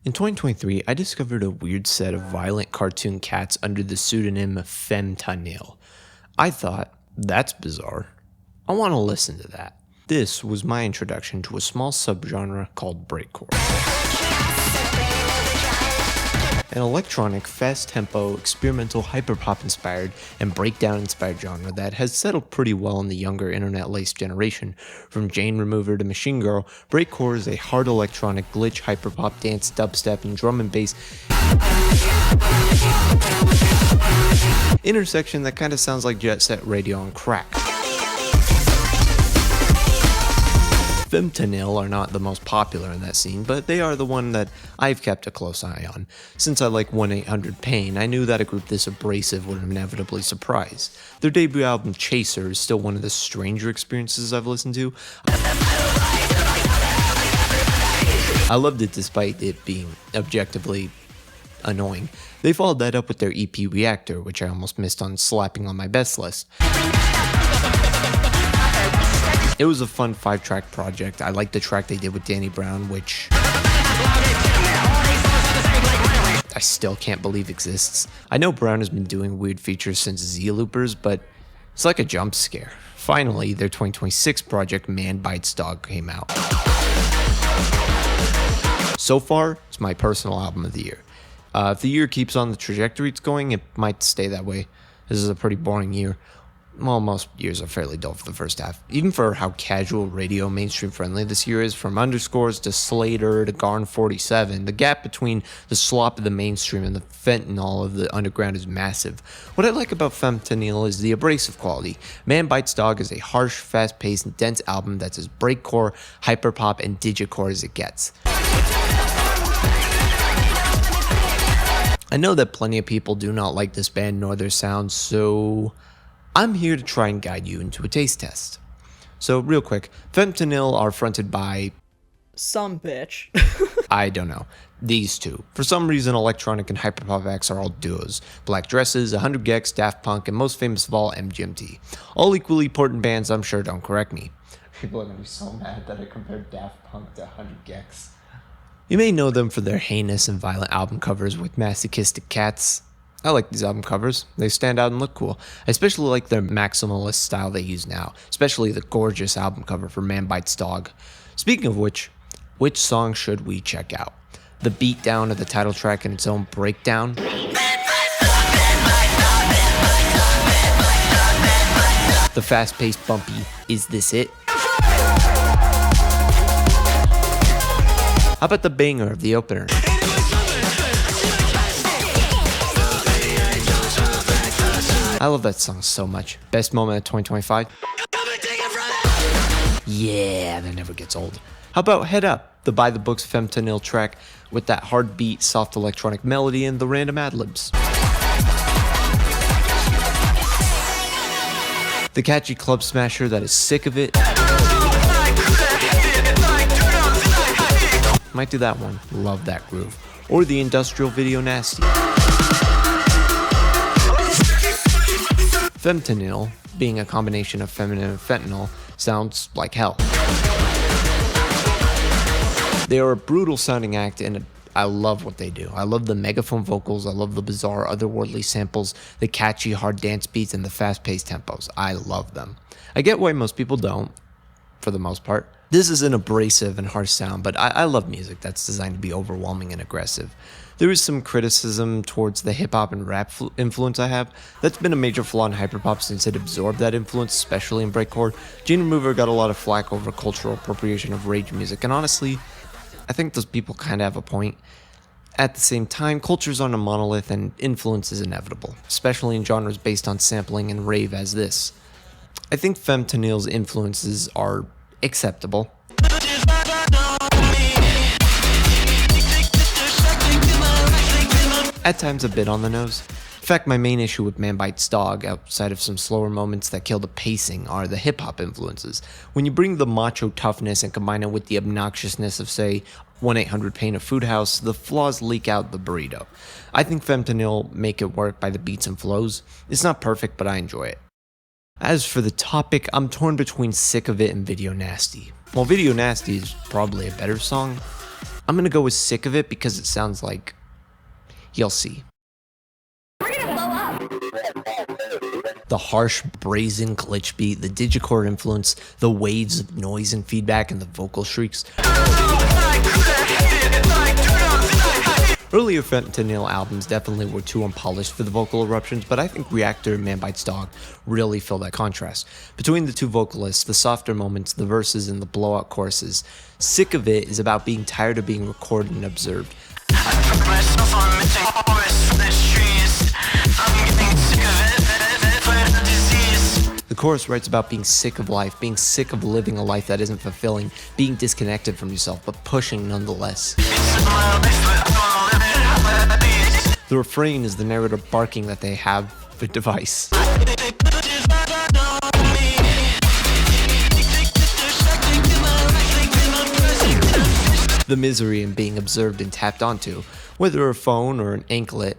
In 2023, I discovered a weird set of violent cartoon cats under the pseudonym Fentanyl. I thought, that's bizarre. I want to listen to that. This was my introduction to a small subgenre called breakcore. An electronic, fast-tempo, experimental, hyperpop inspired, and breakdown inspired genre that has settled pretty well in the younger internet-laced generation. From Jane Remover to Machine Girl, breakcore is a hard electronic, glitch, hyperpop, dance, dubstep, and drum and bass intersection that kind of sounds like Jet Set Radio on crack. Femtanyl are not the most popular in that scene, but they are the one that I've kept a close eye on. Since I like 1-800-PAIN, I knew that a group this abrasive would inevitably surprise. Their debut album, Chaser, is still one of the stranger experiences I've listened to. I loved it despite it being objectively annoying. They followed that up with their EP Reactor, which I almost missed on slapping on my best list. It was a fun 5-track project. I liked the track they did with Danny Brown, which I still can't believe exists. I know Brown has been doing weird features since Z Loopers, but it's like a jump scare. Finally, their 2026 project, Man Bites Dog, came out. So far, it's my personal album of the year. If the year keeps on the trajectory it's going, it might stay that way. This is a pretty boring year. Well, most years are fairly dull for the first half. Even for how casual radio mainstream friendly this year is, from Underscores to Slater to Garn 47, the gap between the slop of the mainstream and the fentanyl of the underground is massive. What I like about Fentanyl is the abrasive quality. Man Bites Dog is a harsh, fast-paced, and dense album that's as breakcore, hyperpop, and digicore as it gets. I know that plenty of people do not like this band nor their sound, so I'm here to try and guide you into a taste test. So real quick, Fentanyl are fronted by some bitch. I don't know. These two. For some reason, electronic and hyperpop acts are all duos. Black Dresses, 100 gecs, Daft Punk, and most famous of all, MGMT. All equally important bands, I'm sure, don't correct me. People are going to be so mad that I compared Daft Punk to 100 gecs. You may know them for their heinous and violent album covers with masochistic cats. I like these album covers. They stand out and look cool. I especially like their maximalist style they use now, especially the gorgeous album cover for Man Bites Dog. Speaking of which song should we check out? The beatdown of the title track and its own breakdown? The fast-paced bumpy, Is This It? How about the banger of the opener? I love that song so much. Best moment of 2025? Yeah, that never gets old. How about Head Up, the by the books Fentanyl track with that hard beat, soft electronic melody and the random ad-libs? The catchy club smasher that is sick of it? Might do that one. Love that groove. Or the industrial video Nasty. Femtanyl, being a combination of feminine and fentanyl, sounds like hell. They are a brutal sounding act and I love what they do. I love the megaphone vocals, I love the bizarre otherworldly samples, the catchy hard dance beats, and the fast-paced tempos. I love them. I get why most people don't, for the most part. This is an abrasive and harsh sound, but I love music that's designed to be overwhelming and aggressive. There is some criticism towards the hip-hop and rap influence I have. That's been a major flaw in hyperpop since it absorbed that influence, especially in breakcore. Jane Remover got a lot of flack over cultural appropriation of rage music, and honestly, I think those people kind of have a point. At the same time, cultures aren't a monolith and influence is inevitable, especially in genres based on sampling and rave as this. I think Femtanyl's influences are acceptable. At times a bit on the nose. In fact, my main issue with Man Bites Dog, outside of some slower moments that kill the pacing, are the hip-hop influences. When you bring the macho toughness and combine it with the obnoxiousness of, say, 1-800-PAIN of Food House, the flaws leak out the burrito. I think Fentanyl make it work by the beats and flows. It's not perfect, but I enjoy it. As for the topic, I'm torn between Sick of It and Video Nasty. While Video Nasty is probably a better song, I'm going to go with Sick of It because it sounds like you'll see. The harsh, brazen glitch beat, the digicore influence, the waves of noise and feedback, and the vocal shrieks. Earlier Fentanyl albums definitely were too unpolished for the vocal eruptions, but I think Reactor and Man Bites Dog really fill that contrast. Between the two vocalists, the softer moments, the verses, and the blowout choruses, Sick of It is about being tired of being recorded and observed. The chorus writes about being sick of life, being sick of living a life that isn't fulfilling, being disconnected from yourself, but pushing nonetheless. The refrain is the narrator barking that they have the device. The misery in being observed and tapped onto, whether a phone or an anklet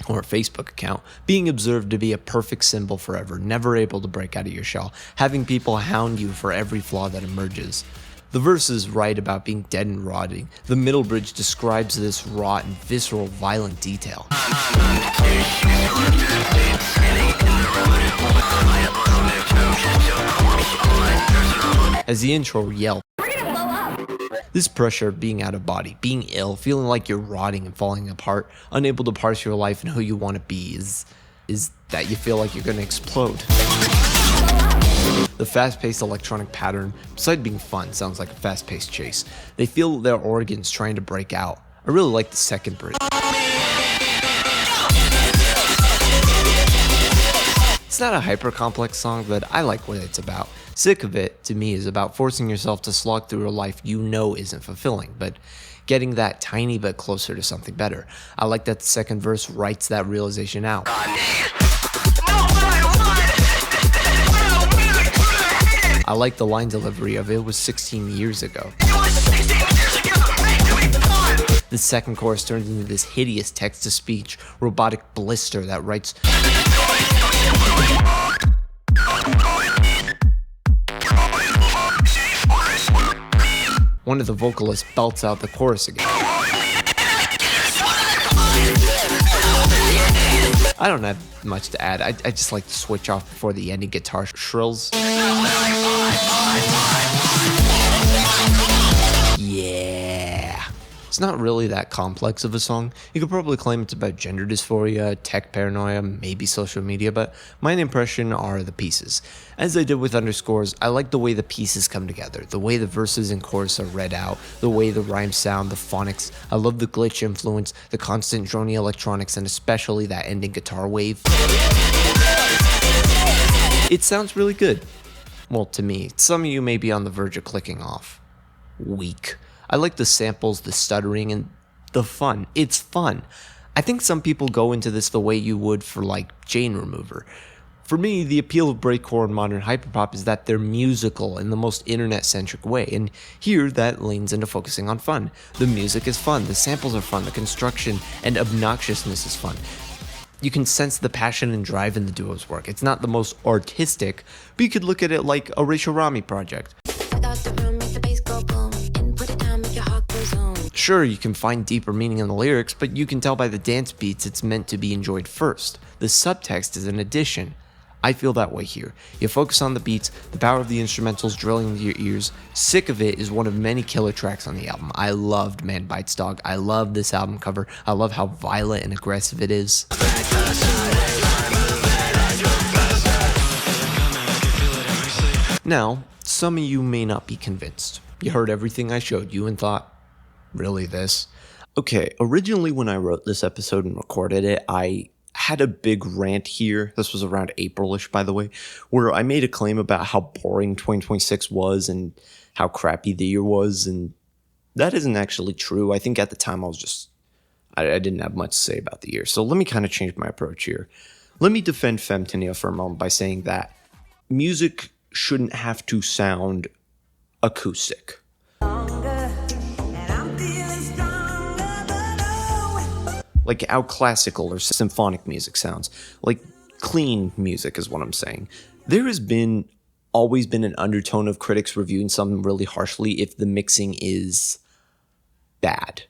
or a Facebook account, being observed to be a perfect symbol forever, never able to break out of your shell, having people hound you for every flaw that emerges. The verses write about being dead and rotting. The middle bridge describes this raw and visceral, violent detail. As the intro yells, this pressure of being out of body, being ill, feeling like you're rotting and falling apart, unable to parse your life and who you want to be is that you feel like you're going to explode. The fast-paced electronic pattern, besides being fun, sounds like a fast-paced chase. They feel their organs trying to break out. I really like the second bridge. It's not a hyper-complex song, but I like what it's about. Sick of It, to me, is about forcing yourself to slog through a life you know isn't fulfilling, but getting that tiny bit closer to something better. I like that the second verse writes that realization out. I like the line delivery of "It was 16 years ago." The second chorus turns into this hideous text-to-speech robotic blister that writes, one of the vocalists belts out the chorus again. I don't have much to add. I just like to switch off before the ending guitar shrills. Yeah. It's not really that complex of a song. You could probably claim it's about gender dysphoria, tech paranoia, maybe social media, but my impression are the pieces. As I did with Underscores, I like the way the pieces come together, the way the verses and chorus are read out, the way the rhymes sound, the phonics. I love the glitch influence, the constant drony electronics, and especially that ending guitar wave. It sounds really good. Well, to me. Some of you may be on the verge of clicking off. Weak. I like the samples, the stuttering, and the fun. It's fun. I think some people go into this the way you would for, like, Jane Remover. For me, the appeal of breakcore and modern hyperpop is that they're musical in the most internet-centric way, and here that leans into focusing on fun. The music is fun, the samples are fun, the construction and obnoxiousness is fun. You can sense the passion and drive in the duo's work. It's not the most artistic, but you could look at it like a Rachel Rami project. Sure, you can find deeper meaning in the lyrics, but you can tell by the dance beats it's meant to be enjoyed first. The subtext is an addition. I feel that way here. You focus on the beats, the power of the instrumentals drilling into your ears. Sick of It is one of many killer tracks on the album. I loved Man Bites Dog. I love this album cover. I love how violent and aggressive it is. Now, some of you may not be convinced. You heard everything I showed you and thought, really this? Okay, originally when I wrote this episode and recorded it, I had a big rant here. This was around April-ish, by the way, where I made a claim about how boring 2026 was and how crappy the year was, and that isn't actually true. I think at the time I didn't have much to say about the year. So let me kind of change my approach here. Let me defend Fentanyl for a moment by saying that music shouldn't have to sound acoustic. Like how classical or symphonic music sounds. Like clean music is what I'm saying. There has always been an undertone of critics reviewing something really harshly if the mixing is bad.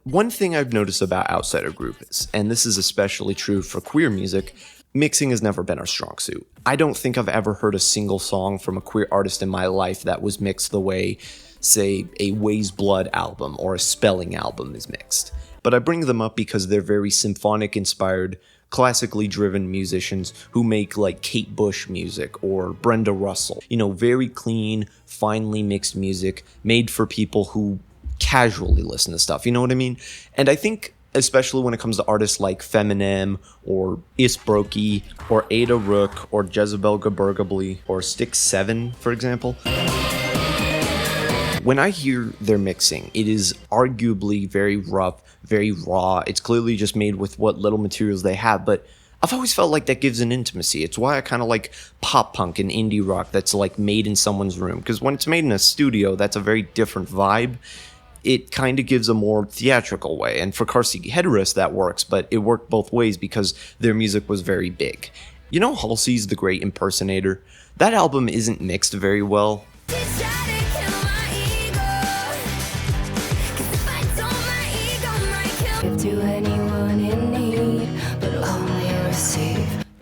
One thing I've noticed about outsider groups, and this is especially true for queer music, mixing has never been our strong suit. I don't think I've ever heard a single song from a queer artist in my life that was mixed the way, say, a Ways Blood album or a Spelling album is mixed. But I bring them up because they're very symphonic inspired, classically driven musicians who make like Kate Bush music or Brenda Russell. Very clean, finely mixed music made for people who casually listen to stuff, you know what I mean? And I think especially when it comes to artists like Femtanyl or Isbroki or Ada Rook or Jezebel Gabergably or Stick 7, for example, when I hear their mixing, it is arguably very rough, very raw. It's clearly just made with what little materials they have, but I've always felt like that gives an intimacy. It's why I kind of like pop punk and indie rock that's like made in someone's room, because when it's made in a studio, that's a very different vibe. It kind of gives a more theatrical way. And for Car Seat Headrest, that works, but it worked both ways because their music was very big. Halsey's The Great Impersonator? That album isn't mixed very well.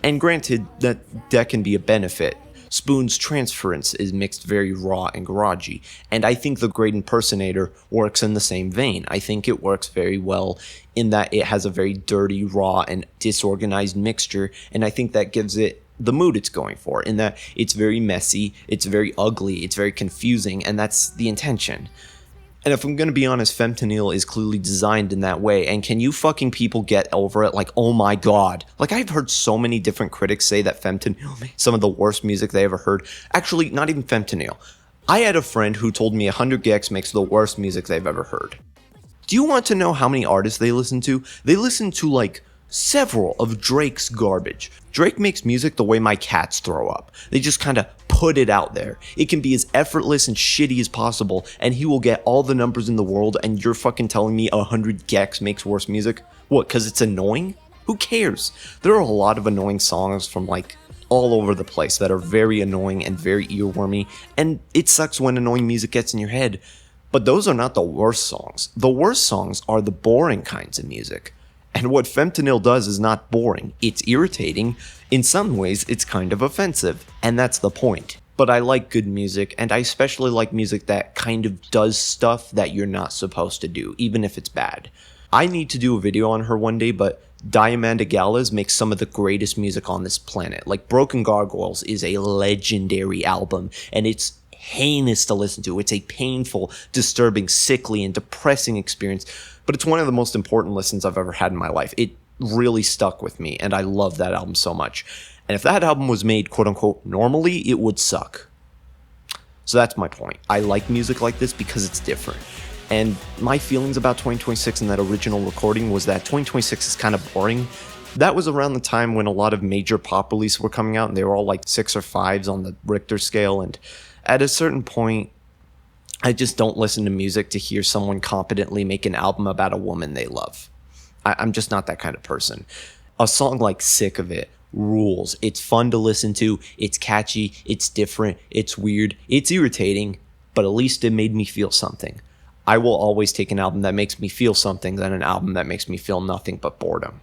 And granted, that can be a benefit. Spoon's Transference is mixed very raw and garagey, and I think The Great Impersonator works in the same vein. I think it works very well in that it has a very dirty, raw, and disorganized mixture, and I think that gives it the mood it's going for, in that it's very messy, it's very ugly, it's very confusing, and that's the intention. And if I'm going to be honest, Fentanyl is clearly designed in that way. And can you fucking people get over it? Like, oh my god. Like, I've heard so many different critics say that Fentanyl made some of the worst music they ever heard. Actually, not even Fentanyl. I had a friend who told me 100 Gex makes the worst music they've ever heard. Do you want to know how many artists they listen to? They listen to, like, several of Drake's garbage. Drake makes music the way my cats throw up. They just kind of put it out there. It can be as effortless and shitty as possible, and he will get all the numbers in the world, and you're fucking telling me 100 Gex makes worse music? What, because it's annoying? Who cares? There are a lot of annoying songs from, like, all over the place that are very annoying and very earwormy, and it sucks when annoying music gets in your head. But those are not the worst songs. The worst songs are the boring kinds of music. And what Fentanyl does is not boring. It's irritating. In some ways, it's kind of offensive. And that's the point. But I like good music, and I especially like music that kind of does stuff that you're not supposed to do, even if it's bad. I need to do a video on her one day, but Diamanda Gallas makes some of the greatest music on this planet. Like, Broken Gargoyles is a legendary album, and it's heinous to listen to. It's a painful, disturbing, sickly, and depressing experience, but it's one of the most important listens I've ever had in my life. It really stuck with me, and I love that album so much. And if that album was made, quote-unquote, normally, it would suck. So that's my point. I like music like this because it's different. And my feelings about 2026 and that original recording was that 2026 is kind of boring. That was around the time when a lot of major pop releases were coming out, and they were all like 6 or 5s on the Richter scale, and at a certain point, I just don't listen to music to hear someone competently make an album about a woman they love. I'm just not that kind of person. A song like Sick of It rules. It's fun to listen to, it's catchy, it's different, it's weird, it's irritating, but at least it made me feel something. I will always take an album that makes me feel something than an album that makes me feel nothing but boredom.